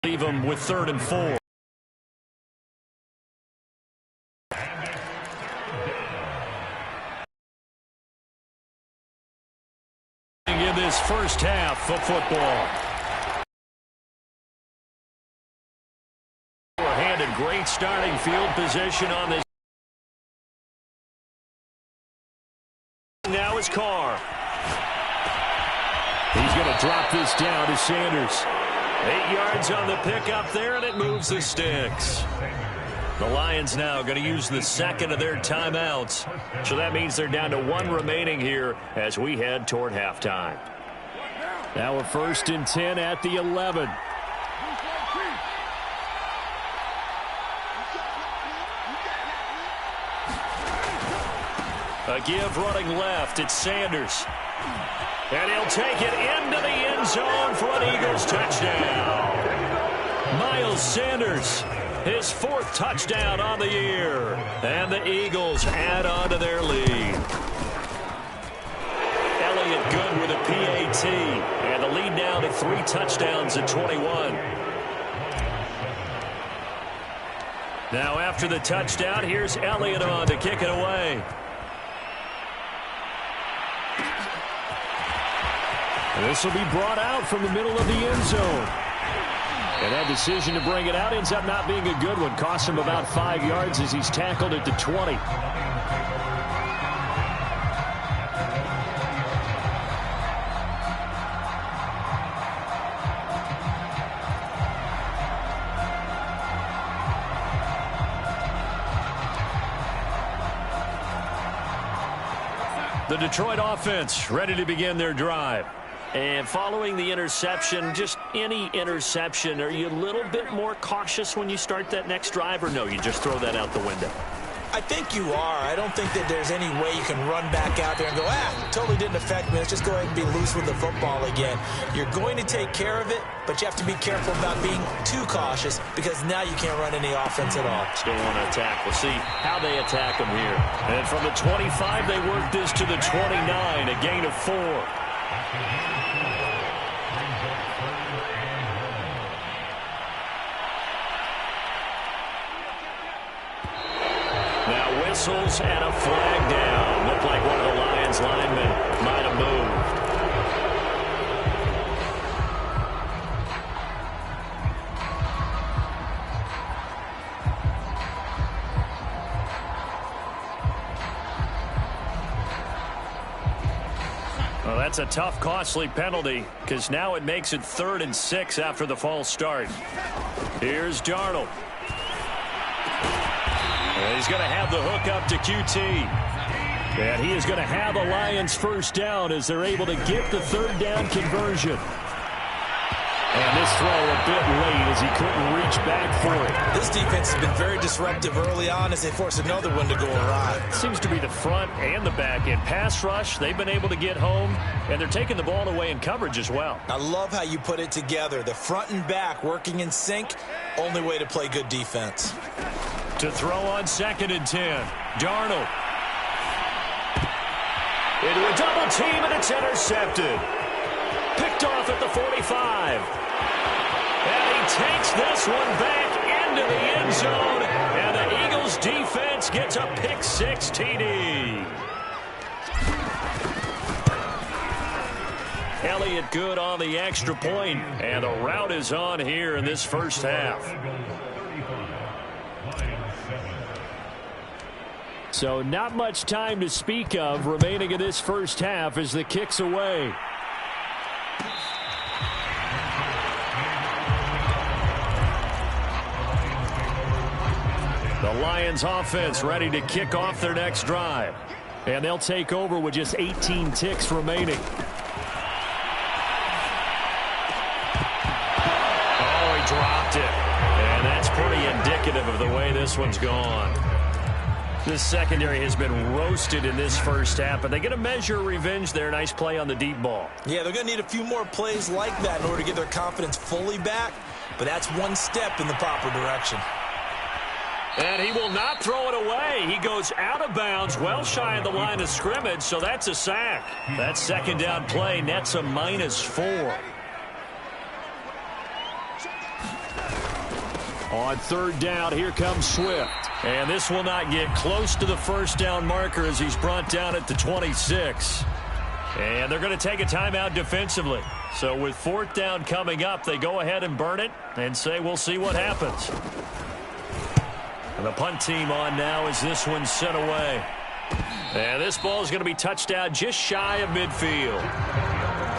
Leave them with 3rd and 4. In this first half of football. We're handed great starting field position on this. Now is Carr. He's going to drop this down to Sanders. 8 yards on the pickup there, and it moves the sticks. The Lions now going to use the second of their timeouts. So that means they're down to 1 remaining here as we head toward halftime. Now a 1st and 10 at the 11. A give running left. It's Sanders. And he'll take it into the end zone for an Eagles touchdown. Miles Sanders, his 4th touchdown on the year. And the Eagles add on to their lead. Elliott Good with a PAT. And the lead now to 3 touchdowns at 21. Now after the touchdown, here's Elliott on to kick it away. This will be brought out from the middle of the end zone. And that decision to bring it out ends up not being a good one. Costs him about 5 yards as he's tackled at the 20. The Detroit offense ready to begin their drive. And following the interception, just any interception, are you a little bit more cautious when you start that next drive, or no, you just throw that out the window? I think you are. I don't think that there's any way you can run back out there and go, totally didn't affect me. Let's just go ahead and be loose with the football again. You're going to take care of it, but you have to be careful about being too cautious because now you can't run any offense at all. Still want to attack. We'll see how they attack them here. And from the 25, they work this to the 29, a gain of 4. Whistles and a flag down. Looked like one of the Lions linemen might have moved. Well, that's a tough, costly penalty because now it makes it 3rd and 6 after the false start. Here's Darnold. He's going to have the hook up to QT. And he is going to have the Lions first down as they're able to get the 3rd down conversion. And this throw a bit late as he couldn't reach back for it. This defense has been very disruptive early on as they force another one to go awry. Seems to be the front and the back end. Pass rush, they've been able to get home, and they're taking the ball away in coverage as well. I love how you put it together. The front and back working in sync, only way to play good defense. To throw on 2nd and 10. Darnold. Into a double team, and it's intercepted. Picked off at the 45. And he takes this one back into the end zone. And the Eagles defense gets a pick-6 TD. Elliott Good on the extra point. And the route is on here in this first half. So not much time to speak of remaining in this first half as the kick's away. The Lions offense ready to kick off their next drive. And they'll take over with just 18 ticks remaining. Oh, he dropped it. And that's pretty indicative of the way this one's gone. This secondary has been roasted in this first half, but they get a measure of revenge there. Nice play on the deep ball. Yeah, they're going to need a few more plays like that in order to get their confidence fully back, but that's one step in the proper direction. And he will not throw it away. He goes out of bounds, well shy of the line of scrimmage, so that's a sack. That 2nd down play nets a -4. On third down, here comes Swift. And this will not get close to the first down marker as he's brought down at the 26. And they're going to take a timeout defensively. So with fourth down coming up, they go ahead and burn it and say we'll see what happens. And the punt team on now as this one's sent away. And this ball is going to be touched down just shy of midfield.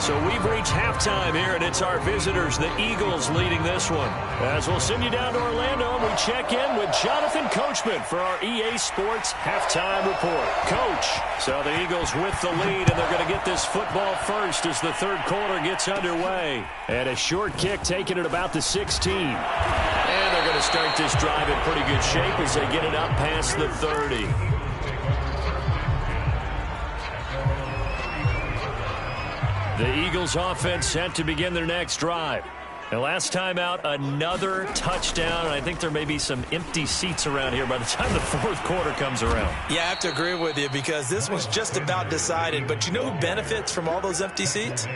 So we've reached halftime here, and it's our visitors, the Eagles, leading this one. As we'll send you down to Orlando, and we check in with Jonathan Coachman for our EA Sports Halftime Report. Coach, so the Eagles with the lead, and they're going to get this football first as the third quarter gets underway. And a short kick taken at about the 16. And they're going to start this drive in pretty good shape as they get it up past the 30. The Eagles offense set to begin their next drive. And last time out, another touchdown. And I think there may be some empty seats around here by the time the fourth quarter comes around. Yeah, I have to agree with you because this one's just about decided. But you know who benefits from all those empty seats?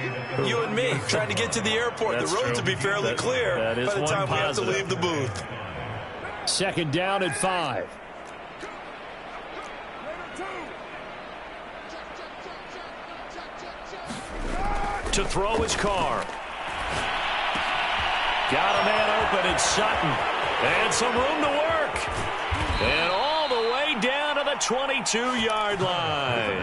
You and me, trying to get to the airport. That's the roads true. will be fairly clear by the time we have to positive. leave the booth. Second down and 5. To throw his Carr. Got a man open, it's Sutton. And some room to work. And all the way down to the 22-yard line.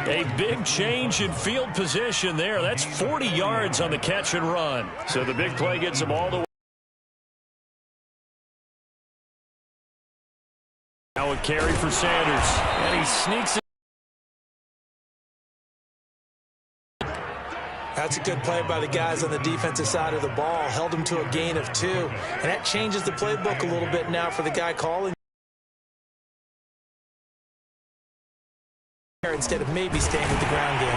A big change in field position there. That's 40 yards on the catch and run. So the big play gets him all the way. Now a carry for Sanders. And he sneaks it. That's a good play by the guys on the defensive side of the ball. Held him to a gain of 2. And that changes the playbook a little bit now for the guy calling. Instead of maybe staying with the ground game.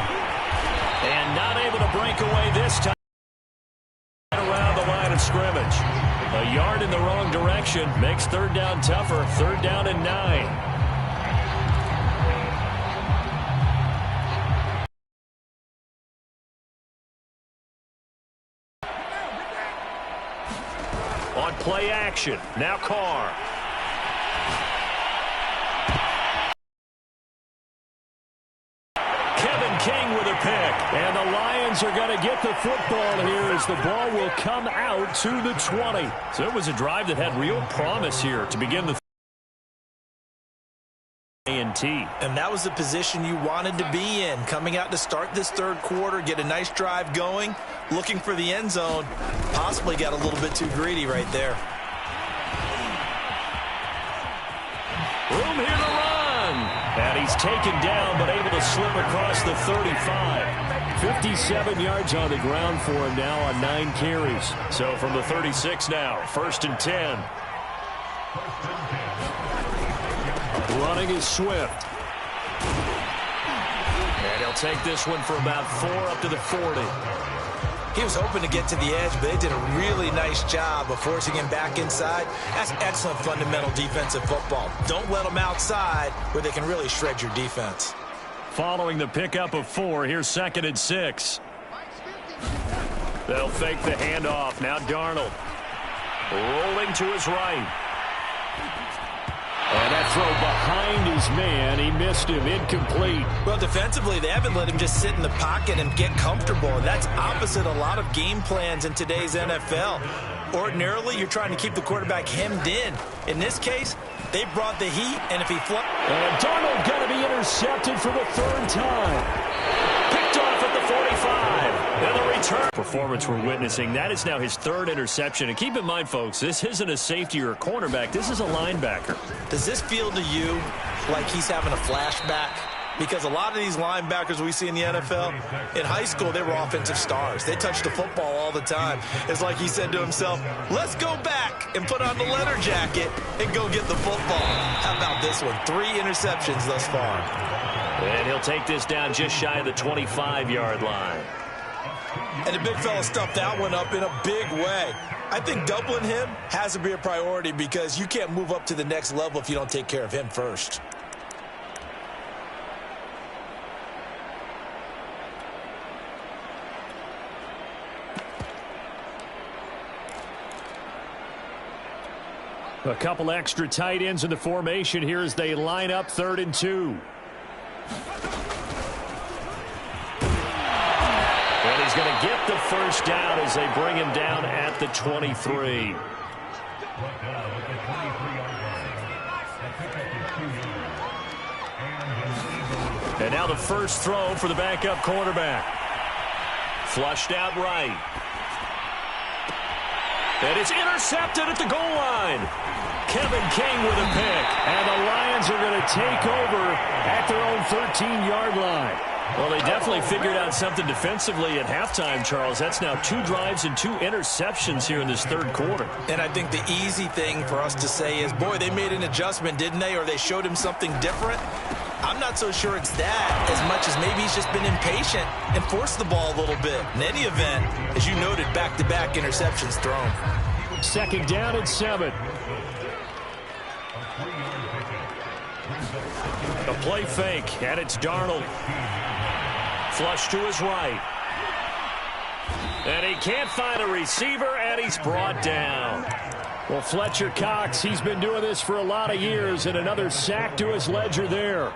And not able to break away this time. Around the line of scrimmage. A yard in the wrong direction makes third down tougher. Third down and 9. On play action, now Carr. Kevin King with a pick. And the Lions are going to get the football here as the ball will come out to the 20. So it was a drive that had real promise here to begin the A&T. And that was the position you wanted to be in. Coming out to start this third quarter, get a nice drive going, looking for the end zone. Possibly got a little bit too greedy right there. Room here to run. And he's taken down, but able to slip across the 35. 57 yards on the ground for him now on 9 carries. So from the 36 now, first and 10. Running is Swift. And he'll take this one for about 4 up to the 40. He was hoping to get to the edge, but they did a really nice job of forcing him back inside. That's excellent fundamental defensive football. Don't let them outside where they can really shred your defense. Following the pickup of 4, here's second and 6. They'll fake the handoff. Now Darnold rolling to his right. And that throw behind his man, he missed him, incomplete. Well, defensively, they haven't let him just sit in the pocket and get comfortable. And that's opposite a lot of game plans in today's NFL. Ordinarily, you're trying to keep the quarterback hemmed in. In this case, they brought the heat, and if he And Darnold going to be intercepted for the 3rd time. Picked off at the 45. And the return performance we're witnessing, that is now his 3rd interception. And keep in mind, folks, this isn't a safety or a cornerback. This is a linebacker. Does this feel to you like he's having a flashback? Because a lot of these linebackers we see in the NFL, in high school, they were offensive stars. They touched the football all the time. It's like he said to himself, let's go back and put on the leather jacket and go get the football. How about this one? 3 interceptions thus far. And he'll take this down just shy of the 25-yard line. And the big fella stuffed that one up in a big way. I think doubling him has to be a priority because you can't move up to the next level if you don't take care of him first. A couple extra tight ends in the formation here as they line up 3rd and 2. And he's going to get the first down as they bring him down at the 23. And now the first throw for the backup quarterback. Flushed out right. And it's intercepted at the goal line. Kevin King with a pick. And the Lions are going to take over at their own 13-yard line. Well, they definitely figured out something defensively at halftime, Charles. That's now 2 drives and 2 interceptions here in this 3rd quarter. And I think the easy thing for us to say is, boy, they made an adjustment, didn't they? Or they showed him something different. I'm not so sure it's that as much as maybe he's just been impatient and forced the ball a little bit. In any event, as you noted, back-to-back interceptions thrown. 2nd down and 7. A play fake, and it's Darnold. Flush to his right. And he can't find a receiver, and he's brought down. Well, Fletcher Cox, he's been doing this for a lot of years, and another sack to his ledger there.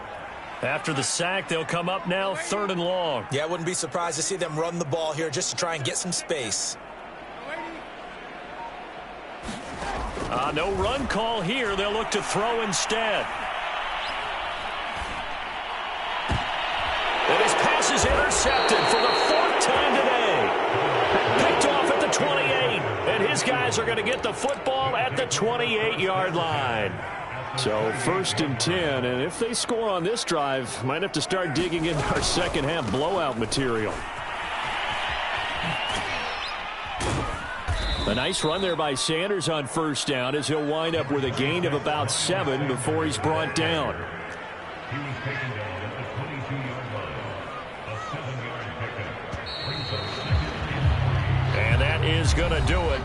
After the sack, they'll come up now 3rd and long. Yeah, I wouldn't be surprised to see them run the ball here just to try and get some space. No run call here. They'll look to throw instead. And his pass is intercepted for the 4th time today. Picked off at the 28. And his guys are going to get the football at the 28-yard line. So 1st and 10. And if they score on this drive, might have to start digging into our second half blowout material. A nice run there by Sanders on 1st down as he'll wind up with a gain of about 7 before he's brought down. And that is going to do it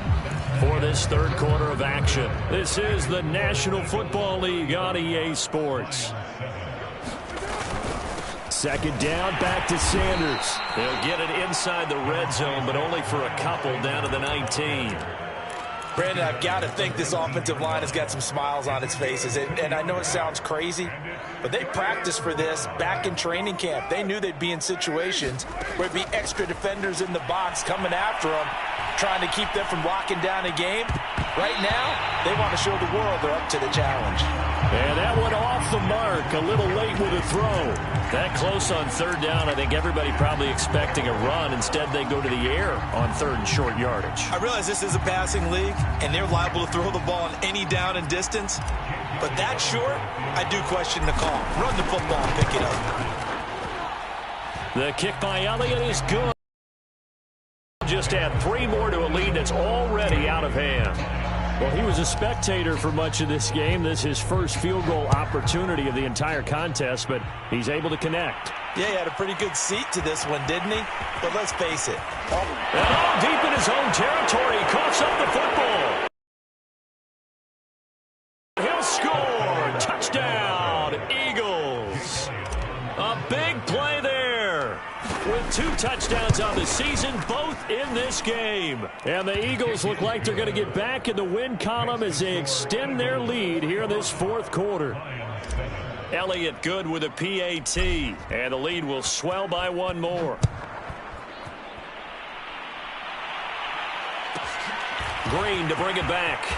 for this 3rd quarter of action. This is the National Football League on EA Sports. 2nd down, back to Sanders. They'll get it inside the red zone, but only for a couple down to the 19. Brandon, I've got to think this offensive line has got some smiles on its faces. And I know it sounds crazy, but they practiced for this back in training camp. They knew they'd be in situations where it'd be extra defenders in the box coming after them, trying to keep them from locking down a game. Right now, they want to show the world they're up to the challenge. And that one off the mark, a little late with a throw. That close on 3rd down, I think everybody probably expecting a run. Instead, they go to the air on 3rd and short yardage. I realize this is a passing league, and they're liable to throw the ball on any down and distance. But that short, I do question the call. Run the football and pick it up. The kick by Elliott is good. Just add 3 more to a lead that's already out of hand. Well, he was a spectator for much of this game. This is his first field goal opportunity of the entire contest, but he's able to connect. Yeah, he had a pretty good seat to this one, didn't he? But let's face it. And deep in his own territory, he coughs up the football. He'll score. Touchdown, Eagles. A big play there. With 2 touchdowns on the season, both in this game. And the Eagles look like they're going to get back in the win column as they extend their lead here in this 4th quarter. Elliott good with a PAT, and the lead will swell by 1 more. Green to bring it back.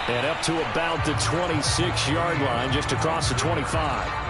And up to about the 26-yard line, just across the 25.